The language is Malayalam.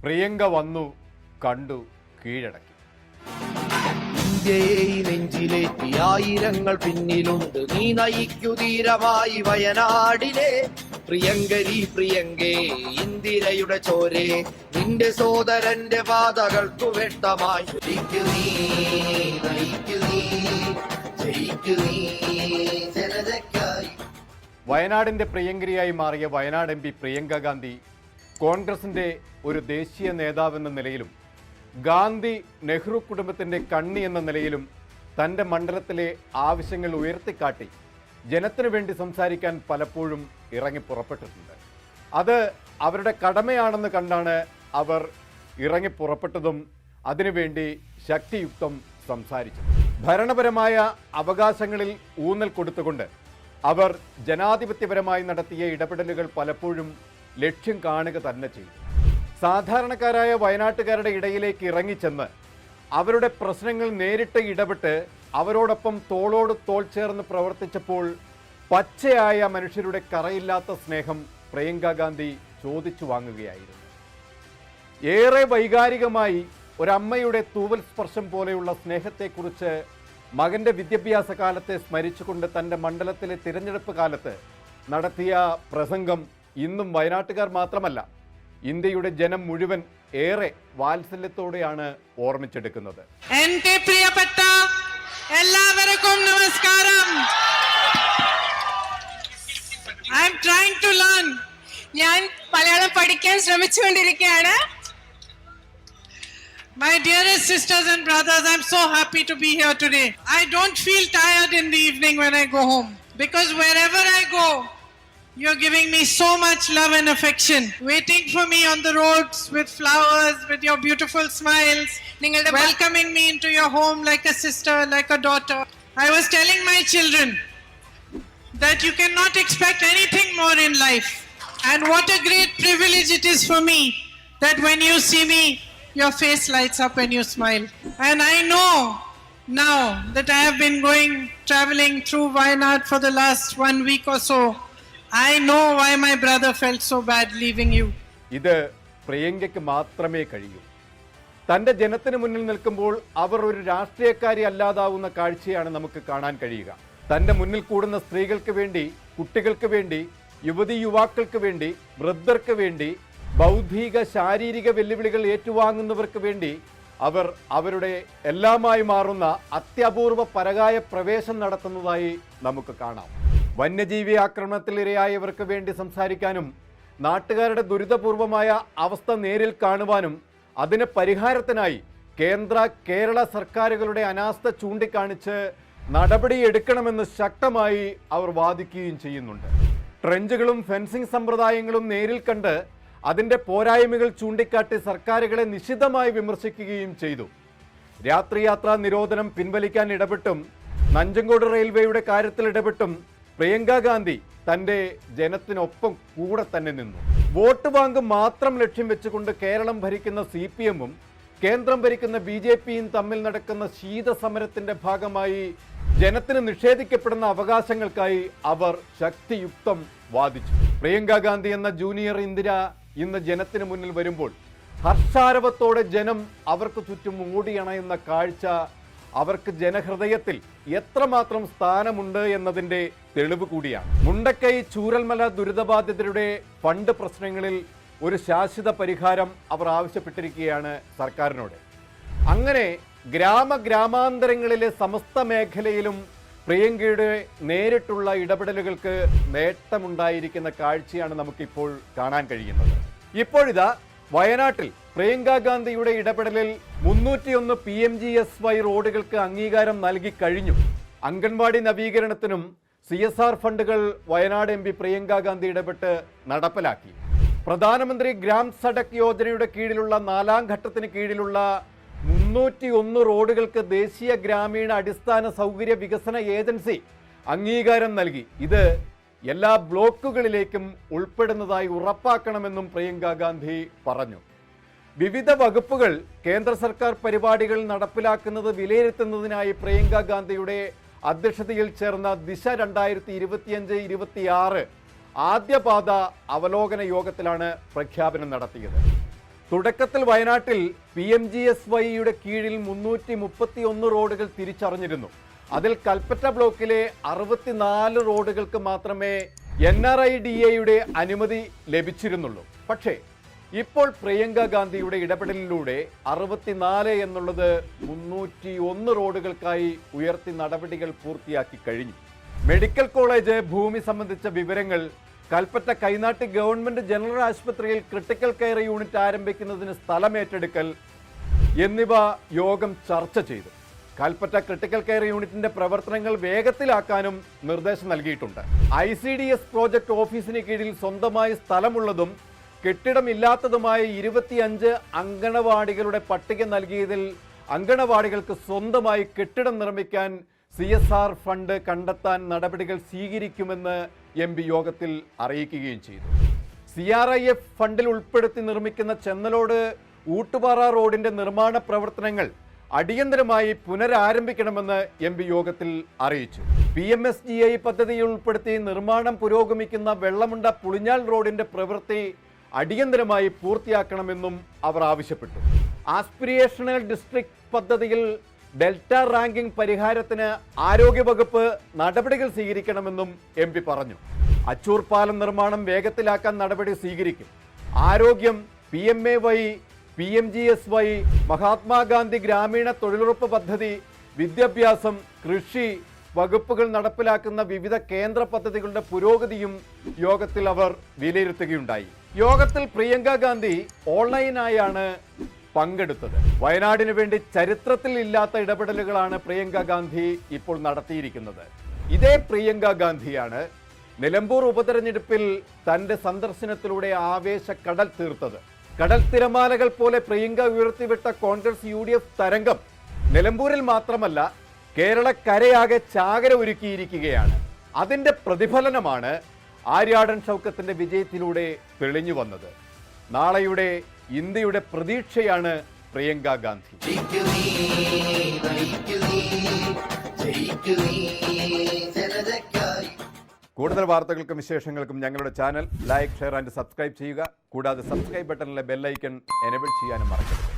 പ്രിയങ്ക വന്നു, കണ്ടു, കീഴടക്കി. ഇന്ത്യയെ നെഞ്ചിലേറ്റി ആയിരങ്ങൾ പിന്നിലുണ്ട്, നീ നയിക്കു ധീരമായി വയനാടിലെ പ്രിയങ്കരി പ്രിയങ്കേ ഇന്ദിരയുടെ ചോരേ, നിന്റെ സോദരന്റെ പാതകൾക്കു വെട്ടമായി ജയിക്കു നീ, നയിക്കു നീ, ജയിക്കു നീ ജനതയ്ക്കായി. വയനാടിന്റെ പ്രിയങ്കരിയായി മാറിയ വയനാട് MP പ്രിയങ്ക ഗാന്ധി കോൺഗ്രസിന്റെ ഒരു ദേശീയ നേതാവെന്ന നിലയിലും ഗാന്ധി നെഹ്റു കുടുംബത്തിൻ്റെ കണ്ണി എന്ന നിലയിലും തൻ്റെ മണ്ഡലത്തിലെ ആവശ്യങ്ങൾ ഉയർത്തിക്കാട്ടി ജനത്തിനു വേണ്ടി സംസാരിക്കാൻ പലപ്പോഴും ഇറങ്ങി പുറപ്പെട്ടിട്ടുണ്ട്. അത് അവരുടെ കടമയാണെന്ന് കണ്ടാണ് അവർ ഇറങ്ങി പുറപ്പെട്ടതും അതിനുവേണ്ടി ശക്തിയുക്തം സംസാരിച്ചത്. ഭരണപരമായ അവകാശങ്ങളിൽ ഊന്നൽ കൊടുത്തുകൊണ്ട് അവർ ജനാധിപത്യപരമായി നടത്തിയ ഇടപെടലുകൾ പലപ്പോഴും ലക്ഷ്യം കാണുക തന്നെ ചെയ്തു. സാധാരണക്കാരായ വയനാട്ടുകാരുടെ ഇടയിലേക്ക് ഇറങ്ങിച്ചെന്ന് അവരുടെ പ്രശ്നങ്ങൾ നേരിട്ട് ഇടപെട്ട് അവരോടൊപ്പം തോളോട് തോൾ ചേർന്ന് പ്രവർത്തിച്ചപ്പോൾ പച്ചയായ മനുഷ്യരുടെ കറയില്ലാത്ത സ്നേഹം പ്രിയങ്ക ഗാന്ധി ചോദിച്ചു വാങ്ങുകയായിരുന്നു. ഏറെ വൈകാരികമായി ഒരമ്മയുടെ തൂവൽ സ്പർശം പോലെയുള്ള സ്നേഹത്തെക്കുറിച്ച് മകൻ്റെ വിദ്യാഭ്യാസ കാലത്തെ സ്മരിച്ചുകൊണ്ട് തൻ്റെ മണ്ഡലത്തിലെ തിരഞ്ഞെടുപ്പ് കാലത്ത് നടത്തിയ പ്രസംഗം ഇന്നും വയനാട്ടുകാർ മാത്രമല്ല, ഇന്ത്യയുടെ ജനം മുഴുവൻ ഏറെ വാത്സല്യത്തോടെയാണ് ഓർമ്മിച്ചെടുക്കുന്നത്. എൻ്റെ പ്രിയപ്പെട്ട എല്ലാവർക്കും നമസ്കാരം. I am trying to learn. ഞാൻ മലയാളം പഠിക്കാൻ ശ്രമിച്ചുകൊണ്ടിരിക്കുകയാണ്. My dearest sisters and brothers, I am so happy to be here today. I don't feel tired in the evening when I go home because wherever I go, you're giving me so much love and affection, waiting for me on the roads with flowers, with your beautiful smiles, welcoming me into your home like a sister, like a daughter. I was telling my children that you cannot expect anything more in life. And what a great privilege it is for me that when you see me, your face lights up and you smile. And I know now that I have been traveling through Wayanad for the last 1 week or so. I know why my brother felt so bad leaving you. ഇത് പ്രിയങ്കയ്ക്ക് മാത്രമേ കഴിയൂ. തൻ്റെ ജനത്തിന് മുന്നിൽ നിൽക്കുമ്പോൾ അവർ ഒരു രാഷ്ട്രീയക്കാരി അല്ലാതാവുന്ന കാഴ്ചയാണ് നമുക്ക് കാണാൻ കഴിയുക. തൻ്റെ മുന്നിൽ കൂടുന്ന സ്ത്രീകൾക്ക് വേണ്ടി, കുട്ടികൾക്ക് വേണ്ടി, യുവതി യുവാക്കൾക്ക് വേണ്ടി, വൃദ്ധർക്ക് വേണ്ടി, ബൗദ്ധിക ശാരീരിക വെല്ലുവിളികൾ ഏറ്റുവാങ്ങുന്നവർക്ക് വേണ്ടി അവർ അവരുടെ എല്ലാമായി മാറുന്ന അത്യപൂർവ പരകായ പ്രവേശം നടത്തുന്നതായി നമുക്ക് കാണാം. വന്യജീവി ആക്രമണത്തിൽ ഇരയായവർക്ക് വേണ്ടി സംസാരിക്കാനും നാട്ടുകാരുടെ ദുരിതപൂർവമായ അവസ്ഥ നേരിൽ കാണുവാനും അതിന് പരിഹാരത്തിനായി കേരള സർക്കാരുകളുടെ അനാസ്ഥ ചൂണ്ടിക്കാണിച്ച് നടപടിയെടുക്കണമെന്ന് ശക്തമായി അവർ വാദിക്കുകയും ചെയ്യുന്നുണ്ട്. ട്രെഞ്ചുകളും ഫെൻസിംഗ് സമ്പ്രദായങ്ങളും നേരിൽ കണ്ട് അതിൻ്റെ പോരായ്മകൾ ചൂണ്ടിക്കാട്ടി സർക്കാരുകളെ നിശിതമായി വിമർശിക്കുകയും ചെയ്തു. രാത്രിയാത്രാ നിരോധനം പിൻവലിക്കാൻ ഇടപെട്ടും നഞ്ചങ്കോട് റെയിൽവേയുടെ കാര്യത്തിൽ ഇടപെട്ടും പ്രിയങ്ക ഗാന്ധി തൻ്റെ ജനത്തിനൊപ്പം കൂടെ തന്നെ നിന്നു. വോട്ട് ബാങ്ക് മാത്രം ലക്ഷ്യം വെച്ചുകൊണ്ട് കേരളം ഭരിക്കുന്ന CPM-ഉം കേന്ദ്രം ഭരിക്കുന്ന BJP-യും തമ്മിൽ നടക്കുന്ന ശീതസമരത്തിൻ്റെ ഭാഗമായി ജനത്തിന് നിഷേധിക്കപ്പെടുന്ന അവകാശങ്ങൾക്കായി അവർ ശക്തിയുക്തം വാദിച്ചു. പ്രിയങ്ക ഗാന്ധി എന്ന ജൂനിയർ ഇന്ദിര ഇന്ന് ജനത്തിന് മുന്നിൽ വരുമ്പോൾ ഹർഷാരവത്തോടെ ജനം അവർക്ക് ചുറ്റും ഓടിയണയുന്ന കാഴ്ച അവർക്ക് ജനഹൃദയത്തിൽ എത്രമാത്രം സ്ഥാനമുണ്ട് എന്നതിൻ്റെ തെളിവ് കൂടിയാണ്. മുണ്ടക്കൈ ചൂരൽമല ദുരിതബാധിതരുടെ ഫണ്ട് പ്രശ്നങ്ങളിൽ ഒരു ശാശ്വത പരിഹാരം അവർ ആവശ്യപ്പെട്ടിരിക്കുകയാണ് സർക്കാരിനോട്. അങ്ങനെ ഗ്രാമാന്തരങ്ങളിലെ സമസ്ത മേഖലയിലും പ്രിയങ്കയുടെ നേരിട്ടുള്ള ഇടപെടലുകൾക്ക് നേട്ടമുണ്ടായിരിക്കുന്ന കാഴ്ചയാണ് നമുക്കിപ്പോൾ കാണാൻ കഴിയുന്നത്. ഇപ്പോഴിതാ വയനാട്ടിൽ പ്രിയങ്ക ഗാന്ധിയുടെ ഇടപെടലിൽ 301 PMGSY റോഡുകൾക്ക് അംഗീകാരം നൽകി കഴിഞ്ഞു. അംഗൻവാടി നവീകരണത്തിനും CSR ഫണ്ടുകൾ വയനാട് MP പ്രിയങ്ക ഗാന്ധി ഇടപെട്ട് നടപ്പിലാക്കി. പ്രധാനമന്ത്രി ഗ്രാം സഡക് യോജനയുടെ കീഴിലുള്ള 4ാം ഘട്ടത്തിന് കീഴിലുള്ള 301 റോഡുകൾക്ക് ദേശീയ ഗ്രാമീണ അടിസ്ഥാന സൗകര്യ വികസന ഏജൻസി അംഗീകാരം നൽകി. ഇത് എല്ലാ ബ്ലോക്കുകളിലേക്കും ഉൾപ്പെടുന്നതായി ഉറപ്പാക്കണമെന്നും പ്രിയങ്ക ഗാന്ധി പറഞ്ഞു. വിവിധ വകുപ്പുകൾ കേന്ദ്ര സർക്കാർ പരിപാടികൾ നടപ്പിലാക്കുന്നത് വിലയിരുത്തുന്നതിനായി പ്രിയങ്ക ഗാന്ധിയുടെ അധ്യക്ഷതയിൽ ചേർന്ന ദിശ 2025-26 ആദ്യപാദ അവലോകന യോഗത്തിലാണ് പ്രഖ്യാപനം നടത്തിയത്. തുടക്കത്തിൽ വയനാട്ടിൽ PMGSYയുടെ കീഴിൽ 331 റോഡുകൾ തിരിച്ചറിഞ്ഞിരുന്നു. അതിൽ കൽപ്പറ്റ ബ്ലോക്കിലെ 64 റോഡുകൾക്ക് മാത്രമേ NRIDAയുടെ അനുമതി ലഭിച്ചിരുന്നുള്ളൂ. പക്ഷേ ഇപ്പോൾ പ്രിയങ്ക ഗാന്ധിയുടെ ഇടപെടലിലൂടെ 64 എന്നുള്ളത് 301 റോഡുകൾക്കായി ഉയർത്തി നടപടികൾ പൂർത്തിയാക്കി കഴിഞ്ഞു. മെഡിക്കൽ കോളേജ് ഭൂമി സംബന്ധിച്ച വിവരങ്ങൾ, കൽപ്പറ്റ കൈനാട്ടി ഗവൺമെന്റ് ജനറൽ ആശുപത്രിയിൽ ക്രിട്ടിക്കൽ കെയർ യൂണിറ്റ് ആരംഭിക്കുന്നതിന് സ്ഥലമേറ്റെടുക്കൽ എന്നിവ യോഗം ചർച്ച ചെയ്തു. കൽപ്പറ്റ ക്രിട്ടിക്കൽ കെയർ യൂണിറ്റിന്റെ പ്രവർത്തനങ്ങൾ വേഗത്തിലാക്കാനും നിർദ്ദേശം നൽകിയിട്ടുണ്ട്. ICDS പ്രോജക്ട് ഓഫീസിന് കീഴിൽ സ്വന്തമായി സ്ഥലമുള്ളതും കെട്ടിടമില്ലാത്തതുമായ 25 അങ്കണവാടികളുടെ പട്ടിക നൽകിയതിൽ അങ്കണവാടികൾക്ക് സ്വന്തമായി കെട്ടിടം നിർമ്മിക്കാൻ CSR ഫണ്ട് കണ്ടെത്താൻ നടപടികൾ സ്വീകരിക്കുമെന്ന് MP യോഗത്തിൽ അറിയിക്കുകയും ചെയ്തു. CRIF ഫണ്ടിൽ ഉൾപ്പെടുത്തി നിർമ്മിക്കുന്ന ചെന്നലോട് ഊട്ടുപാറ റോഡിന്റെ നിർമ്മാണ പ്രവർത്തനങ്ങൾ അടിയന്തരമായി പുനരാരംഭിക്കണമെന്ന് MP യോഗത്തിൽ അറിയിച്ചു. PMSGI പദ്ധതിയിൽ ഉൾപ്പെടുത്തി നിർമ്മാണം പുരോഗമിക്കുന്ന വെള്ളമുണ്ട പുളിഞ്ഞാൽ റോഡിന്റെ പ്രവൃത്തി അടിയന്തരമായി പൂർത്തിയാക്കണമെന്നും അവർ ആവശ്യപ്പെട്ടു. ആസ്പിരേഷണൽ ഡിസ്ട്രിക്ട് പദ്ധതിയിൽ ഡെൽറ്റ റാങ്കിംഗ് പരിഹാരത്തിന് ആരോഗ്യവകുപ്പ് നടപടികൾ സ്വീകരിക്കണമെന്നും MP പറഞ്ഞു. അച്ചൂർ പാലം നിർമ്മാണം വേഗത്തിലാക്കാൻ നടപടി സ്വീകരിക്കും. ആരോഗ്യം, PMAY, PMGSY, മഹാത്മാഗാന്ധി ഗ്രാമീണ തൊഴിലുറപ്പ് പദ്ധതി, വിദ്യാഭ്യാസം, കൃഷി വകുപ്പുകൾ നടപ്പിലാക്കുന്ന വിവിധ കേന്ദ്ര പദ്ധതികളുടെ പുരോഗതിയും യോഗത്തിൽ അവർ വിലയിരുത്തുകയുണ്ടായി. യോഗത്തിൽ പ്രിയങ്ക ഗാന്ധി ഓൺലൈനായാണ് പങ്കെടുത്തത്. വയനാടിന് വേണ്ടി ചരിത്രത്തിൽ ഇല്ലാത്ത ഇടപെടലുകളാണ് പ്രിയങ്ക ഗാന്ധി ഇപ്പോൾ നടത്തിയിരിക്കുന്നത്. ഇതേ പ്രിയങ്ക ഗാന്ധിയാണ് നിലമ്പൂർ ഉപതെരഞ്ഞെടുപ്പിൽ തന്റെ സന്ദർശനത്തിലൂടെ ആവേശ കടൽ തീർത്തത്. കടൽ തിരമാലകൾ പോലെ പ്രിയങ്ക ഉയർത്തിവിട്ട കോൺഗ്രസ് UDF തരംഗം നിലമ്പൂരിൽ മാത്രമല്ല കേരളക്കരയാകെ ചാകര ഒരുക്കിയിരിക്കുകയാണ്. അതിന്റെ പ്രതിഫലനമാണ് ആര്യാടൻ ഷൗക്കത്തിന്റെ വിജയത്തിലൂടെ തെളിഞ്ഞു വന്നത്. നാളെയുടെ ഇന്ത്യയുടെ പ്രതീക്ഷയാണ് പ്രിയങ്ക ഗാന്ധി. കൂടുതൽ വാർത്തകൾക്കും വിശേഷങ്ങൾക്കും ഞങ്ങളുടെ channel like, share and subscribe ചെയ്യുക. കൂടാതെ സബ്സ്ക്രൈബ് ബട്ടണിലെ ബെല്ലൈക്കൺ എനേബിൾ ചെയ്യാനും മറക്കരുത്.